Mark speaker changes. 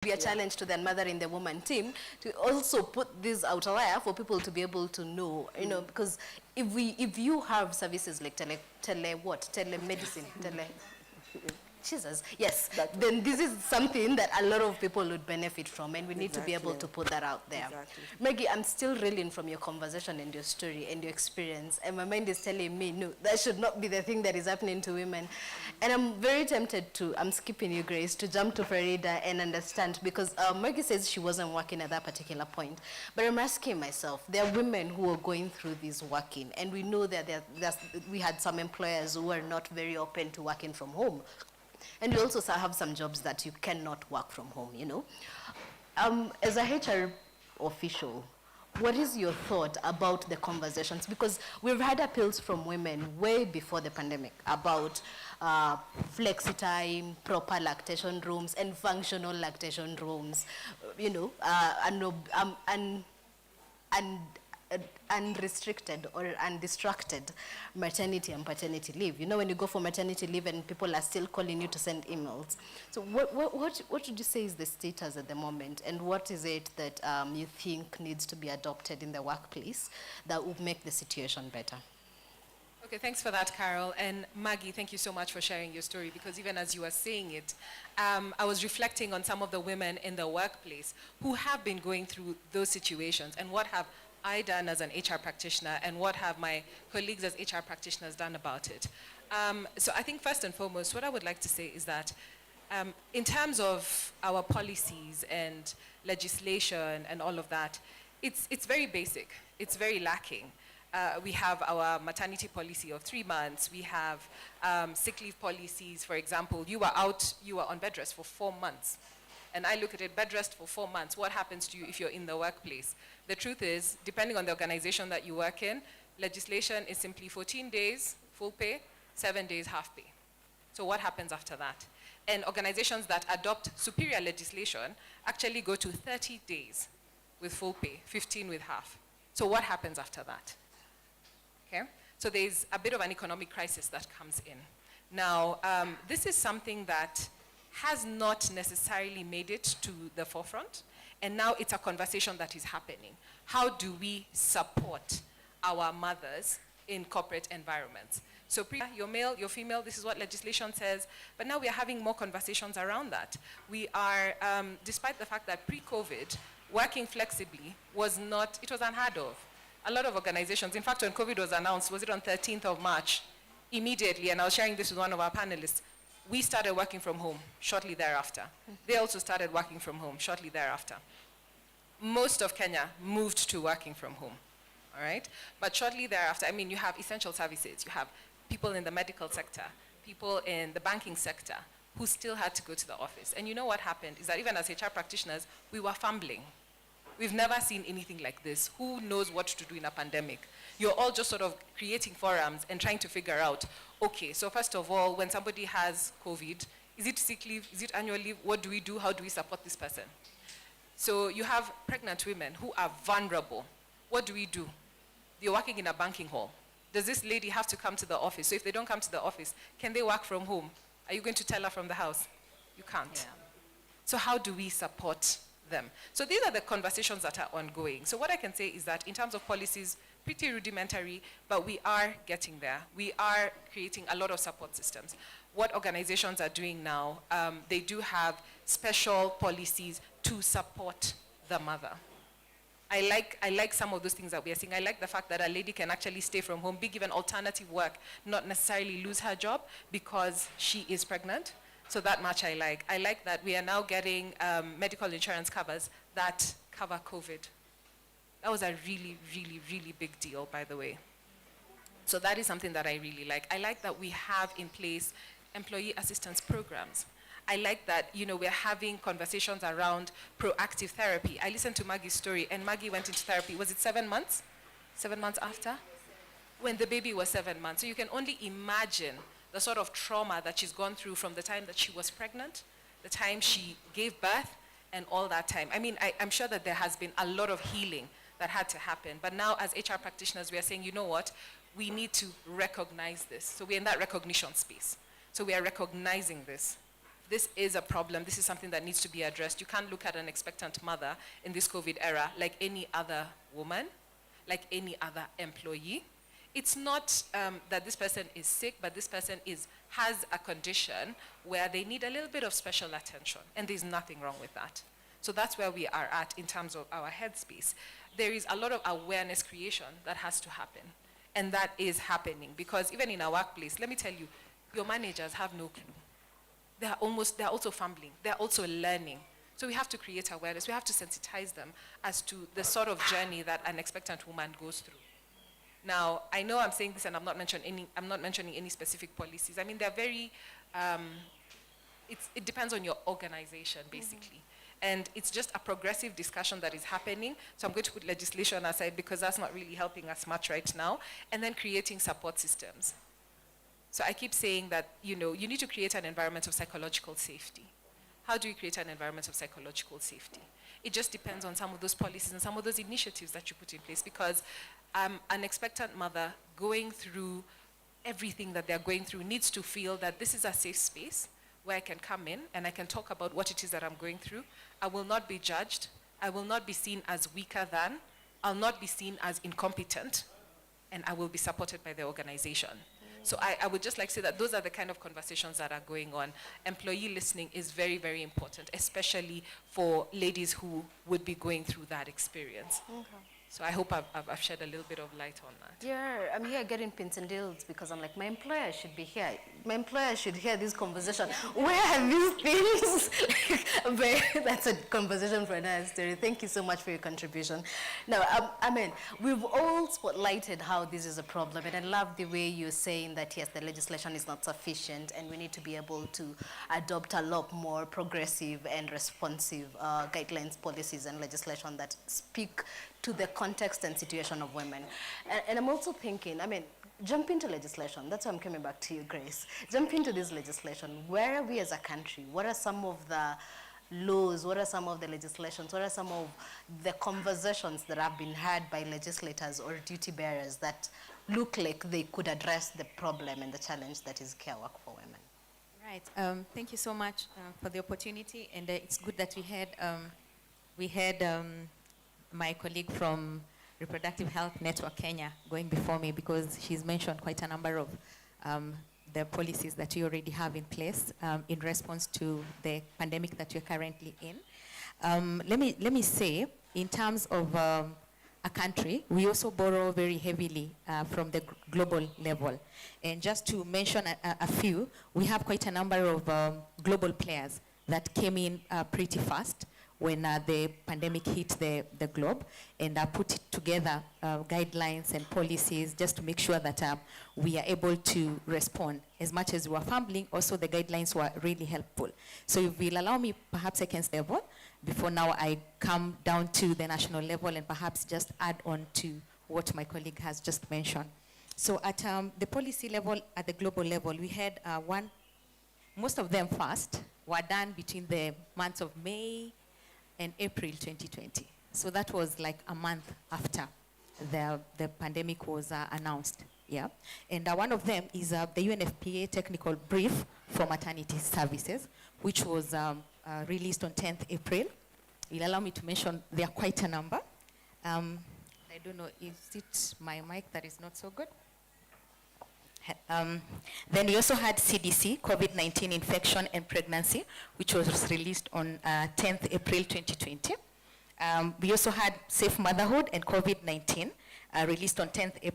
Speaker 1: be a challenge to the UnMothering the Woman team to also put this out there for people to be able to know, you know, because if you have services like telemedicine, Jesus, yes, then this is something that a lot of people would benefit from, and we need to be able to put that out there. Maggie, I'm still reeling from your conversation and your story and your experience, and my mind is telling me, no, that should not be the thing that is happening to women. And I'm very tempted to, I'm skipping you, Grace, to jump to Farida and understand, because Maggie says she wasn't working at that particular point, but I'm asking myself, there are women who are going through this working, and we know that we had some employers who are not very open to working from home. And we also have some jobs that you cannot work from home, you know. As a HR official, what is your thought about the conversations? Because we've had appeals from women way before the pandemic about flexi time, proper lactation rooms, and functional lactation rooms, you know, unrestricted or undistracted maternity and paternity leave. You know, when you go for maternity leave and people are still calling you to send emails. So what would you say is the status at the moment, and what is it that you think needs to be adopted in the workplace that would make the situation better?
Speaker 2: Okay, thanks for that, Carol. And Maggie, thank you so much for sharing your story, because even as you were saying it, I was reflecting on some of the women in the workplace who have been going through those situations, and what have I done as an HR practitioner, and what have my colleagues as HR practitioners done about it. So I think first and foremost, what I would like to say is that in terms of our policies and legislation and all of that, it's very basic. It's very lacking. We have our maternity policy of 3 months. We have sick leave policies. For example, you were on bed rest for 4 months. And I look at it, bed rest for 4 months. What happens to you if you're in the workplace? The truth is, depending on the organization that you work in, legislation is simply 14 days full pay, 7 days half pay. So what happens after that? And organizations that adopt superior legislation actually go to 30 days with full pay, 15 with half. So what happens after that? Okay? So there's a bit of an economic crisis that comes in. Now, this is something that has not necessarily made it to the forefront, and now it's a conversation that is happening. How do we support our mothers in corporate environments? So you're male, you're female, this is what legislation says, but now we are having more conversations around that. We are, despite the fact that pre-COVID, working flexibly was unheard of. A lot of organizations, in fact, when COVID was announced, was it on 13th of March? Immediately, and I was sharing this with one of our panelists, we started working from home shortly thereafter. They also started working from home shortly thereafter. Most of Kenya moved to working from home, all right? But shortly thereafter, I mean, you have essential services. You have people in the medical sector, people in the banking sector who still had to go to the office. And you know what happened is that even as HR practitioners, we were fumbling. We've never seen anything like this. Who knows what to do in a pandemic? You're all just sort of creating forums and trying to figure out, okay, so first of all, when somebody has COVID, is it sick leave? Is it annual leave? What do we do? How do we support this person? So you have pregnant women who are vulnerable. What do we do? They're working in a banking hall. Does this lady have to come to the office? So if they don't come to the office, can they work from home? Are you going to tell her from the house? You can't. Yeah. So how do we support them? So these are the conversations that are ongoing. So what I can say is that in terms of policies, pretty rudimentary, but we are getting there. We are creating a lot of support systems. What organizations are doing now, they do have special policies to support the mother. I like some of those things that we are seeing. I like the fact that a lady can actually stay from home, be given alternative work, not necessarily lose her job because she is pregnant. So that much I like. I like that we are now getting medical insurance covers that cover COVID. That was a really, really, really big deal, by the way. So that is something that I really like. I like that we have in place employee assistance programs. I like that, you know, we're having conversations around proactive therapy. I listened to Maggie's story, and Maggie went into therapy. Was it 7 months? 7 months after? When the baby was 7 months. So you can only imagine the sort of trauma that she's gone through from the time that she was pregnant, the time she gave birth, and all that time. I mean, I'm sure that there has been a lot of healing that had to happen. But now as HR practitioners, we are saying, you know what? We need to recognize this. So we're in that recognition space. So we are recognizing this. this is a problem, this is something that needs to be addressed. You can't look at an expectant mother in this COVID era like any other woman, like any other employee. It's not that this person is sick, but this person has a condition where they need a little bit of special attention, and there's nothing wrong with that. So that's where we are at in terms of our headspace. There is a lot of awareness creation that has to happen, and that is happening, because even in our workplace, let me tell you, your managers have no clue. They're also fumbling, they're also learning. So we have to create awareness, we have to sensitize them as to the sort of journey that an expectant woman goes through. Now, I know I'm saying this and I'm not mentioning any specific policies. I mean, they're very, it depends on your organization, basically. And it's just a progressive discussion that is happening. So I'm going to put legislation aside because that's not really helping us much right now. And then creating support systems. So I keep saying that, you need to create an environment of psychological safety. How do you create an environment of psychological safety? It just depends on some of those policies and some of those initiatives that you put in place, because an expectant mother going through everything that they're going through needs to feel that this is a safe space where I can come in and I can talk about what it is that I'm going through. I will not be judged. I will not be seen as weaker than. I'll not be seen as incompetent. And I will be supported by the organization. So I would just like to say that those are the kind of conversations that are going on. Employee listening is very, very important, especially for ladies who would be going through that experience. Okay. So I hope I've shed a little bit of light on that.
Speaker 1: Yeah, I'm here getting pins and deals because I'm like, my employer should be here. My employer should hear this conversation. Where are these things? But that's a conversation for another story. Thank you so much for your contribution. Now, I mean, we've all spotlighted how this is a problem, and I love the way you're saying that, yes, the legislation is not sufficient, and we need to be able to adopt a lot more progressive and responsive guidelines, policies, and legislation that speak to the context and situation of women. And I'm also thinking, I mean, jump into legislation. That's why I'm coming back to you, Grace. Jump into this legislation. Where are we as a country? What are some of the laws? What are some of the legislations? What are some of the conversations that have been had by legislators or duty bearers that look like they could address the problem and the challenge that is care work for women?
Speaker 3: Right. Thank you so much for the opportunity. And it's good that we had my colleague from Reproductive Health Network Kenya going before me, because she's mentioned quite a number of the policies that you already have in place in response to the pandemic that you're currently in. Let me say, in terms of a country, we also borrow very heavily from the global level. And just to mention a few, we have quite a number of global players that came in pretty fast when the pandemic hit the globe, and put together guidelines and policies just to make sure that we are able to respond. As much as we were fumbling, also the guidelines were really helpful. So if you'll allow me, perhaps I can level before now I come down to the national level and perhaps just add on to what my colleague has just mentioned. So at the policy level, at the global level, we had most of them first were done between the months of May and April 2020. So that was like a month after the pandemic was announced. Yeah, and one of them is the UNFPA technical brief for maternity services, which was released on 10th April. You'll allow me to mention there are quite a number. I don't know, is it my mic that is not so good? Then we also had CDC, COVID-19 infection and pregnancy, which was released on 10th April 2020. We also had Safe Motherhood and COVID-19, released on 10th April